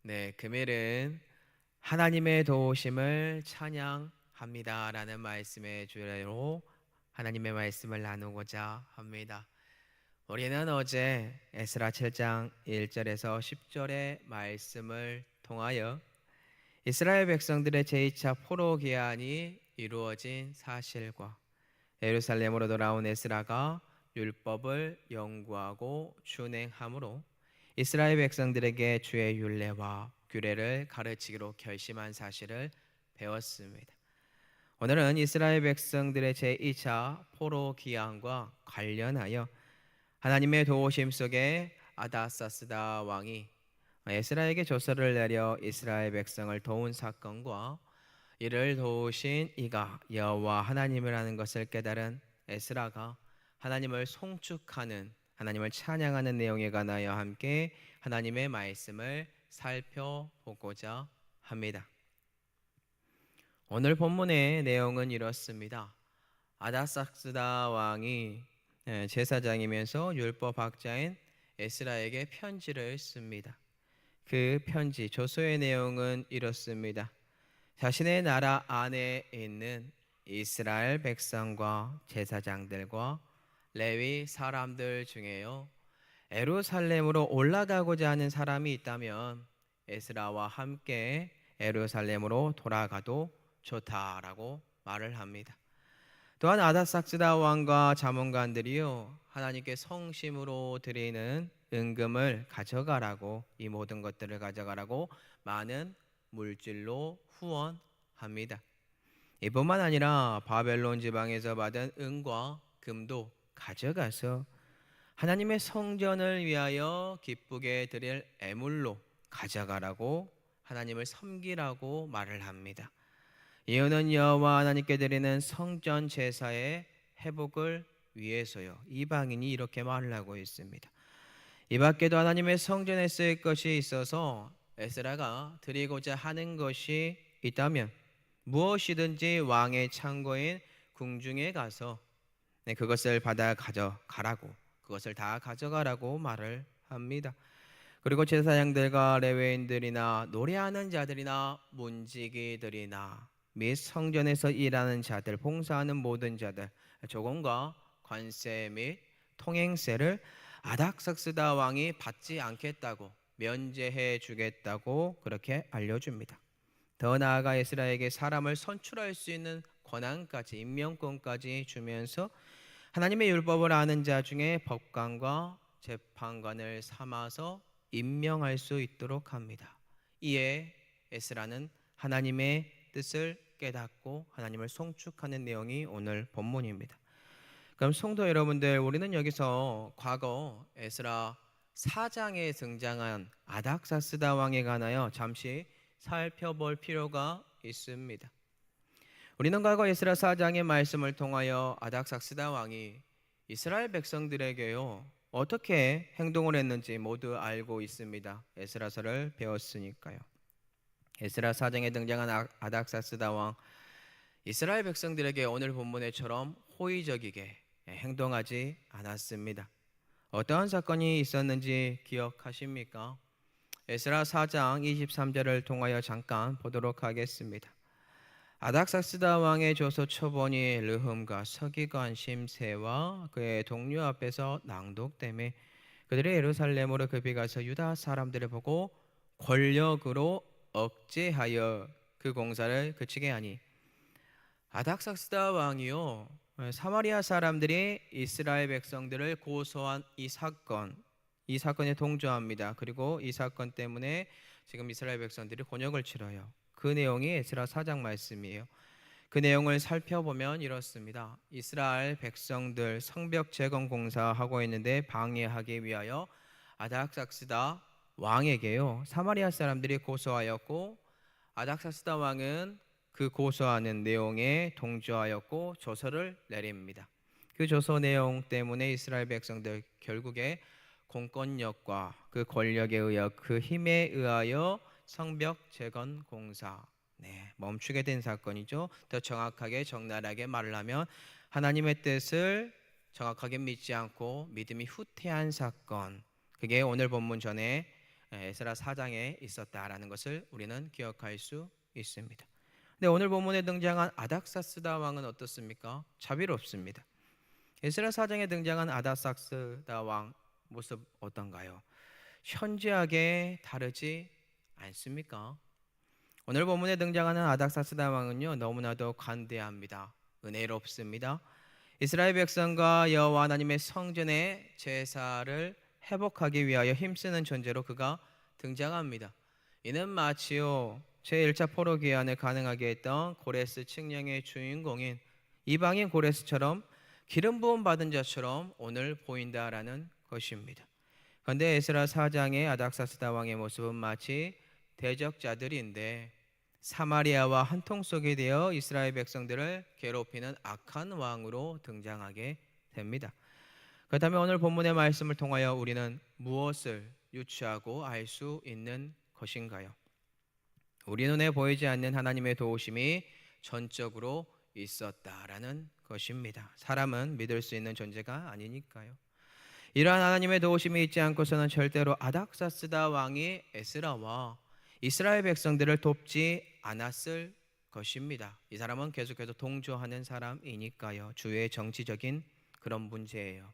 네, 금일은 하나님의 도우심을 찬양합니다라는 말씀의 주제로 하나님의 말씀을 나누고자 합니다. 우리는 어제 에스라 7장 1절에서 10절의 말씀을 통하여 이스라엘 백성들의 제2차 포로 기한이 이루어진 사실과 예루살렘으로 돌아온 에스라가 율법을 연구하고 준행함으로 이스라엘 백성들에게 주의 율례와 규례를 가르치기로 결심한 사실을 배웠습니다. 오늘은 이스라엘 백성들의 제2차 포로 기한과 관련하여 하나님의 도우심 속에 아다사스다 왕이 에스라에게 조서를 내려 이스라엘 백성을 도운 사건과 이를 도우신 이가 여호와 하나님이라는 것을 깨달은 에스라가 하나님을 송축하는, 하나님을 찬양하는 내용에 관하여 함께 하나님의 말씀을 살펴보고자 합니다. 오늘 본문의 내용은 이렇습니다. 아다삭스다 왕이 제사장이면서 율법학자인 에스라에게 편지를 씁니다. 그 편지 조서의 내용은 이렇습니다. 자신의 나라 안에 있는 이스라엘 백성과 제사장들과 레위 사람들 중에요, 예루살렘으로 올라가고자 하는 사람이 있다면 에스라와 함께 예루살렘으로 돌아가도 좋다라고 말을 합니다. 또한 아다삭스다 왕과 자문관들이요, 하나님께 성심으로 드리는 은금을 가져가라고, 이 모든 것들을 가져가라고 많은 물질로 후원합니다. 이뿐만 아니라 바벨론 지방에서 받은 은과 금도 가져가서 하나님의 성전을 위하여 기쁘게 드릴 애물로 가져가라고, 하나님을 섬기라고 말을 합니다. 이유는 여호와 하나님께 드리는 성전 제사의 회복을 위해서요. 이방인이 이렇게 말을 하고 있습니다. 이 밖에도 하나님의 성전에 쓰일 것이 있어서 에스라가 드리고자 하는 것이 있다면 무엇이든지 왕의 창고인 궁중에 가서 그것을 받아 가져가라고, 그것을 다 가져가라고 말을 합니다. 그리고 제사장들과 레위인들이나 노래하는 자들이나 문지기들이나 및 성전에서 일하는 자들, 봉사하는 모든 자들, 조공과 관세 및 통행세를 아닥삭스다 왕이 받지 않겠다고, 면제해 주겠다고 그렇게 알려줍니다. 더 나아가 에스라에게 사람을 선출할 수 있는 권한까지, 임명권까지 주면서 하나님의 율법을 아는 자 중에 법관과 재판관을 삼아서 임명할 수 있도록 합니다. 이에 에스라는 하나님의 뜻을 깨닫고 하나님을 송축하는 내용이 오늘 본문입니다. 그럼 성도 여러분들, 우리는 여기서 과거 에스라 4장에 등장한 아닥사스다 왕에 관하여 잠시 살펴볼 필요가 있습니다. 우리는 과거 에스라 4장의 말씀을 통하여 아닥삭스다 왕이 이스라엘 백성들에게요, 어떻게 행동을 했는지 모두 알고 있습니다. 에스라서를 배웠으니까요. 에스라 4장에 등장한 아닥삭스다 왕, 이스라엘 백성들에게 오늘 본문에처럼 호의적이게 행동하지 않았습니다. 어떠한 사건이 있었는지 기억하십니까? 에스라 4장 23절을 통하여 잠깐 보도록 하겠습니다. 아닥삭스다 왕의 조서 초본이 르흠과 서기관 심세와 그의 동료 앞에서 낭독되매 그들이 예루살렘으로 급히 가서 유다 사람들을 보고 권력으로 억제하여 그 공사를 그치게 하니, 아닥삭스다 왕이요, 사마리아 사람들이 이스라엘 백성들을 고소한 이 사건에 동조합니다. 그리고 이 사건 때문에 지금 이스라엘 백성들이 곤욕을 치러요. 그 내용이 에스라 4장 말씀이에요. 그 내용을 살펴보면 이렇습니다. 이스라엘 백성들 성벽 재건 공사하고 있는데 방해하기 위하여 아닥삭스다 왕에게요, 사마리아 사람들이 고소하였고, 아닥삭스다 왕은 그 고소하는 내용에 동조하였고 조서를 내립니다. 그 조서 내용 때문에 이스라엘 백성들 결국에 공권력과 그 권력에 의하여, 그 힘에 의하여 성벽 재건 공사 멈추게 된 사건이죠. 더 정확하게 적나라하게 말을 하면 하나님의 뜻을 정확하게 믿지 않고 믿음이 후퇴한 사건, 그게 오늘 본문 전에 에스라 4장에 있었다라는 것을 우리는 기억할 수 있습니다. 근데 오늘 본문에 등장한 아닥사스다 왕은 어떻습니까? 자비롭습니다. 에스라 4장에 등장한 아닥사스다 왕 모습 어떤가요? 현저하게 다르지 않습니까? 오늘 본문에 등장하는 아닥사스다 왕은요, 너무나도 관대합니다. 은혜롭습니다. 이스라엘 백성과 여호와 하나님의 성전의 제사를 회복하기 위하여 힘쓰는 존재로 그가 등장합니다. 이는 마치요 제1차 포로 귀환을 가능하게 했던 고레스 칙령의 주인공인 이방인 고레스처럼 기름 부음 받은 자처럼 오늘 보인다라는 것입니다. 그런데 에스라 4장의 아닥사스다 왕의 모습은 마치 대적자들인데 사마리아와 한통속이 되어 이스라엘 백성들을 괴롭히는 악한 왕으로 등장하게 됩니다. 그렇다면 오늘 본문의 말씀을 통하여 우리는 무엇을 유추하고 알 수 있는 것인가요? 우리 눈에 보이지 않는 하나님의 도우심이 전적으로 있었다라는 것입니다. 사람은 믿을 수 있는 존재가 아니니까요. 이러한 하나님의 도우심이 있지 않고서는 절대로 아닥사스다 왕이 에스라와 이스라엘 백성들을 돕지 않았을 것입니다. 이 사람은 계속해서 동조하는 사람이니까요. 주의 정치적인 그런 문제예요.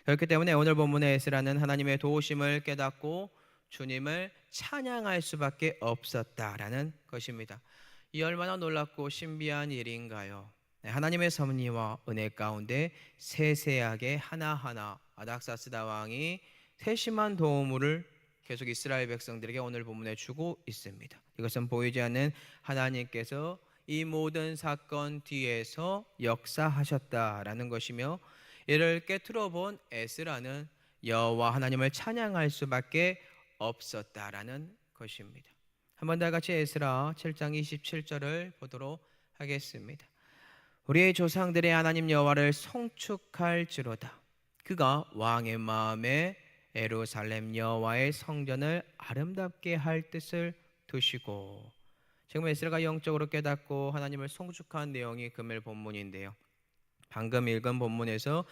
그렇기 때문에 오늘 본문의 에스라는 하나님의 도우심을 깨닫고 주님을 찬양할 수밖에 없었다라는 것입니다. 이 얼마나 놀랍고 신비한 일인가요? 하나님의 섭리와 은혜 가운데 세세하게 하나하나 아닥사스다 왕이 세심한 도움을 계속 이스라엘 백성들에게 오늘 본문에 주고 있습니다. 이것은 보이지 않는 하나님께서 이 모든 사건 뒤에서 역사하셨다라는 것이며, 이를 깨트려 본 에스라는 여호와 하나님을 찬양할 수밖에 없었다라는 것입니다. 한번 다 같이 에스라 7장 27절을 보도록 하겠습니다. 우리의 조상들의 하나님 여호와를 송축할지로다. 그가 왕의 마음에 예루살렘 여호와의 성전을 아름답게 할 뜻을 두시고. 지금 에스라가 영적으로 깨닫고 하나님을 송축한 내용이 금일 본문인데요. 방금 읽은 본문에서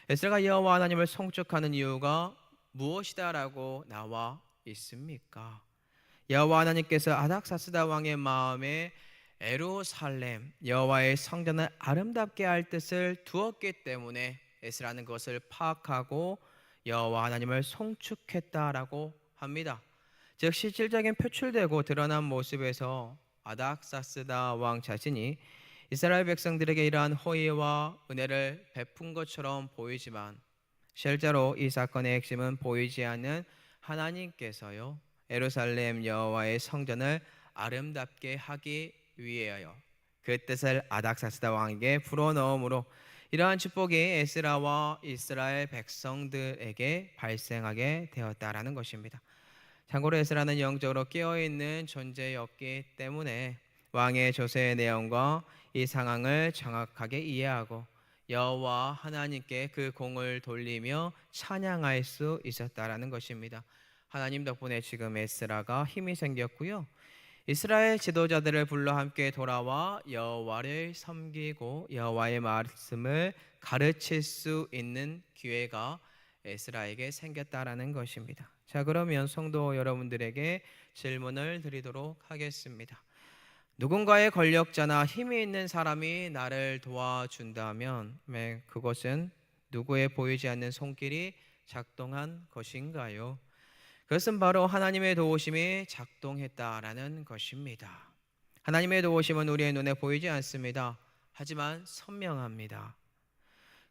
에스라가 여호와 하나님을 송축하는 이유가 무엇이다라고 나와 있습니까? 여호와 하나님께서 아닥사스다 왕의 마음에 예루살렘 여호와의 성전을 아름답게 할 뜻을 두었기 때문에 에스라는 그것을 파악하고 여호와 하나님을 송축했다라고 합니다. 즉 실질적인 표출되고 드러난 모습에서 아닥사스다 왕 자신이 이스라엘 백성들에게 이러한 호의와 은혜를 베푼 것처럼 보이지만, 실제로 이 사건의 핵심은 보이지 않는 하나님께서요 예루살렘 여호와의 성전을 아름답게 하기 위하여 그 뜻을 아닥사스다 왕에게 불어넣음으로 이러한 축복이 에스라와 이스라엘 백성들에게 발생하게 되었다라는 것입니다. 참고로 에스라는 영적으로 깨어있는 존재였기 때문에 왕의 조세의 내용과 이 상황을 정확하게 이해하고 여호와 하나님께 그 공을 돌리며 찬양할 수 있었다라는 것입니다. 하나님 덕분에 지금 에스라가 힘이 생겼고요. 이스라엘 지도자들을 불러 함께 돌아와 여호와를 섬기고 여호와의 말씀을 가르칠 수 있는 기회가 에스라에게 생겼다라는 것입니다. 자, 그러면 성도 여러분들에게 질문을 드리도록 하겠습니다. 누군가의 권력자나 힘이 있는 사람이 나를 도와준다면 그것은 누구의 보이지 않는 손길이 작동한 것인가요? 그것은 바로 하나님의 도우심이 작동했다라는 것입니다. 하나님의 도우심은 우리의 눈에 보이지 않습니다. 하지만 선명합니다.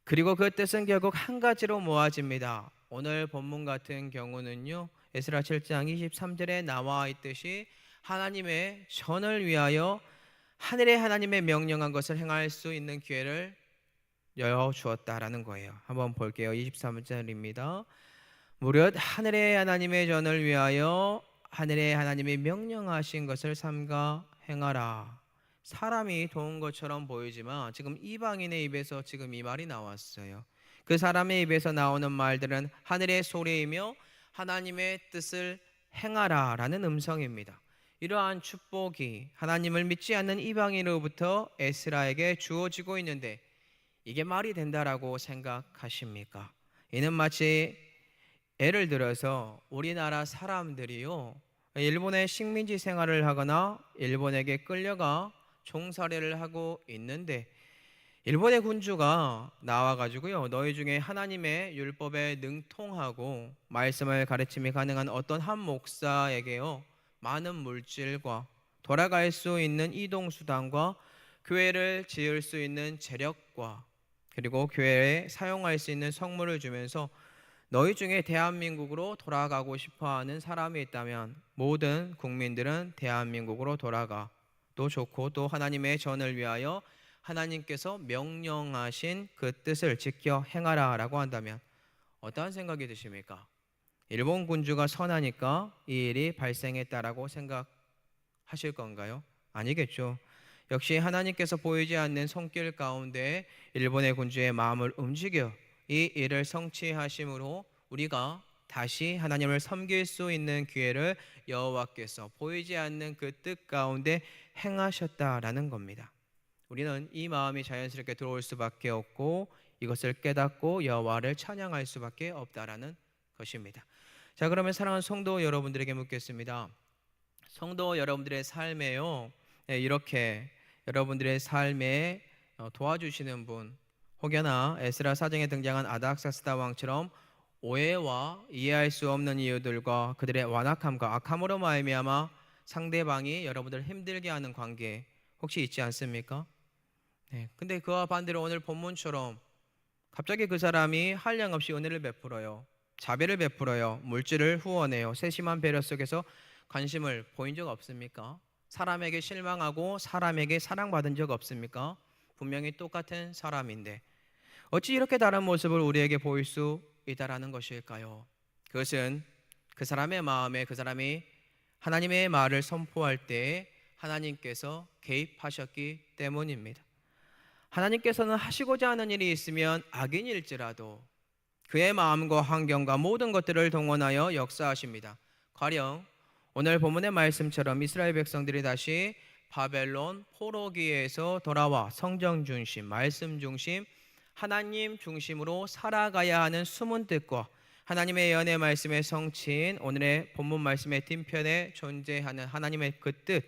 그리고 그 뜻은 결국 한 가지로 모아집니다. 오늘 본문 같은 경우는요, 에스라 7장 23절에 나와 있듯이 하나님의 전을 위하여 하늘의 하나님의 명령한 것을 행할 수 있는 기회를 여여 주었다라는 거예요. 한번 볼게요. 23절입니다. 무릇 하늘의 하나님의 전을 위하여 하늘의 하나님이 명령하신 것을 삼가 행하라. 사람이 도운 것처럼 보이지만 지금 이방인의 입에서 지금 이 말이 나왔어요. 그 사람의 입에서 나오는 말들은 하늘의 소리이며 하나님의 뜻을 행하라 라는 음성입니다. 이러한 축복이 하나님을 믿지 않는 이방인으로부터 에스라에게 주어지고 있는데 이게 말이 된다라고 생각하십니까? 이는 마치 예를 들어서 우리나라 사람들이요, 일본의 식민지 생활을 하거나 일본에게 끌려가 종살이를 하고 있는데 일본의 군주가 나와가지고요, 너희 중에 하나님의 율법에 능통하고 말씀을 가르침이 가능한 어떤 한 목사에게요, 많은 물질과 돌아갈 수 있는 이동 수단과 교회를 지을 수 있는 재력과 그리고 교회에 사용할 수 있는 성물을 주면서 너희 중에 대한민국으로 돌아가고 싶어하는 사람이 있다면 모든 국민들은 대한민국으로 돌아가 또 좋고 또 하나님의 전을 위하여 하나님께서 명령하신 그 뜻을 지켜 행하라라고 한다면 어떠한 생각이 드십니까? 일본 군주가 선하니까 이 일이 발생했다라고 생각하실 건가요? 아니겠죠. 역시 하나님께서 보이지 않는 손길 가운데 일본의 군주의 마음을 움직여 이 일을 성취하심으로 우리가 다시 하나님을 섬길 수 있는 기회를 여호와께서 보이지 않는 그 뜻 가운데 행하셨다라는 겁니다. 우리는 이 마음이 자연스럽게 들어올 수밖에 없고 이것을 깨닫고 여호와를 찬양할 수밖에 없다라는 것입니다. 자, 그러면 사랑하는 성도 여러분들에게 묻겠습니다. 성도 여러분들의 삶에요, 이렇게 여러분들의 삶에 도와주시는 분, 혹여나 에스라 사정에 등장한 아닥사스다 왕처럼 오해와 이해할 수 없는 이유들과 그들의 완악함과 악함으로 말미암아 상대방이 여러분들을 힘들게 하는 관계 혹시 있지 않습니까? 네. 근데 그와 반대로 오늘 본문처럼 갑자기 그 사람이 한량없이 은혜를 베풀어요. 자비를 베풀어요. 물질을 후원해요. 세심한 배려 속에서 관심을 보인 적 없습니까? 사람에게 실망하고 사람에게 사랑받은 적 없습니까? 분명히 똑같은 사람인데 어찌 이렇게 다른 모습을 우리에게 보일 수 있다라는 것일까요? 그것은 그 사람의 마음에 그 사람이 하나님의 말을 선포할 때 하나님께서 개입하셨기 때문입니다. 하나님께서는 하시고자 하는 일이 있으면 악인일지라도 그의 마음과 환경과 모든 것들을 동원하여 역사하십니다. 가령 오늘 본문의 말씀처럼 이스라엘 백성들이 다시 바벨론 포로기에서 돌아와 성경 중심, 말씀 중심, 하나님 중심으로 살아가야 하는 숨은 뜻과 하나님의 연의 말씀의 성취인 오늘의 본문 말씀의 뒷편에 존재하는 하나님의 그 뜻,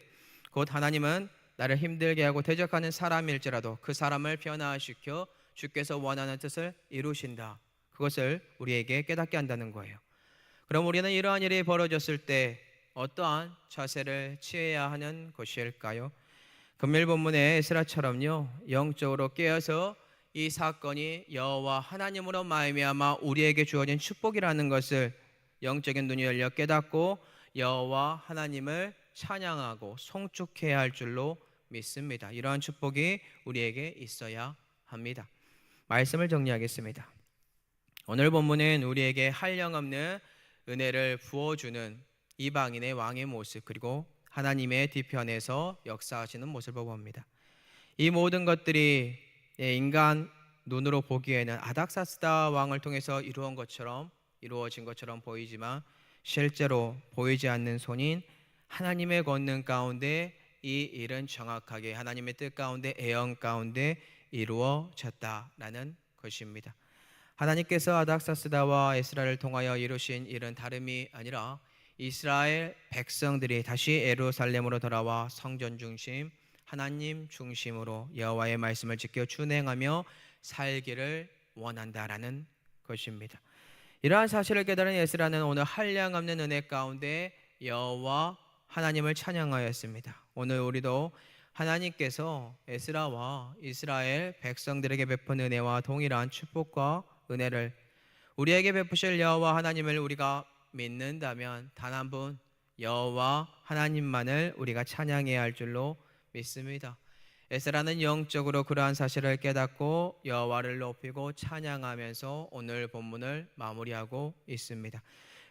곧 하나님은 나를 힘들게 하고 대적하는 사람일지라도 그 사람을 변화시켜 주께서 원하는 뜻을 이루신다. 그것을 우리에게 깨닫게 한다는 거예요. 그럼 우리는 이러한 일이 벌어졌을 때 어떠한 자세를 취해야 하는 것일까요? 금요일 본문의 에스라처럼요, 영적으로 깨어서 이 사건이 여호와 하나님으로 말미암아 우리에게 주어진 축복이라는 것을 영적인 눈이 열려 깨닫고 여호와 하나님을 찬양하고 송축해야 할 줄로 믿습니다. 이러한 축복이 우리에게 있어야 합니다. 말씀을 정리하겠습니다. 오늘 본문은 우리에게 한량없는 은혜를 부어주는 이방인의 왕의 모습, 그리고 하나님의 뒤편에서 역사하시는 모습을 봅니다. 이 모든 것들이 인간 눈으로 보기에는 아닥사스다 왕을 통해서 이루어진 것처럼 보이지만 실제로 보이지 않는 손인 하나님의 권능 가운데 이 일은 정확하게 하나님의 뜻 가운데 애언 가운데 이루어졌다라는 것입니다. 하나님께서 아닥사스다와 에스라를 통하여 이루신 일은 다름이 아니라 이스라엘 백성들이 다시 예루살렘으로 돌아와 성전 중심, 하나님 중심으로 여호와의 말씀을 지켜 준행하며 살기를 원한다라는 것입니다. 이러한 사실을 깨달은 에스라는 오늘 한량없는 은혜 가운데 여호와 하나님을 찬양하였습니다. 오늘 우리도 하나님께서 에스라와 이스라엘 백성들에게 베푼 은혜와 동일한 축복과 은혜를 우리에게 베푸실 여호와 하나님을 우리가 믿는다면 단 한 분 여호와 하나님만을 우리가 찬양해야 할 줄로 믿습니다. 에스라는 영적으로 그러한 사실을 깨닫고 여호와를 높이고 찬양하면서 오늘 본문을 마무리하고 있습니다.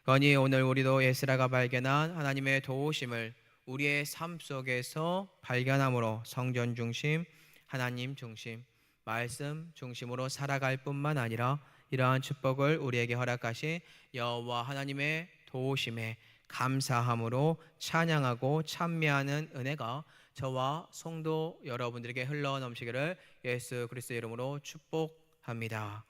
거니 오늘 우리도 에스라가 발견한 하나님의 도우심을 우리의 삶 속에서 발견함으로 성전 중심, 하나님 중심, 말씀 중심으로 살아갈 뿐만 아니라 이러한 축복을 우리에게 허락하신 여호와 하나님의 도우심에 감사함으로 찬양하고 찬미하는 은혜가 저와 성도 여러분들에게 흘러넘치기를 예수 그리스도의 이름으로 축복합니다.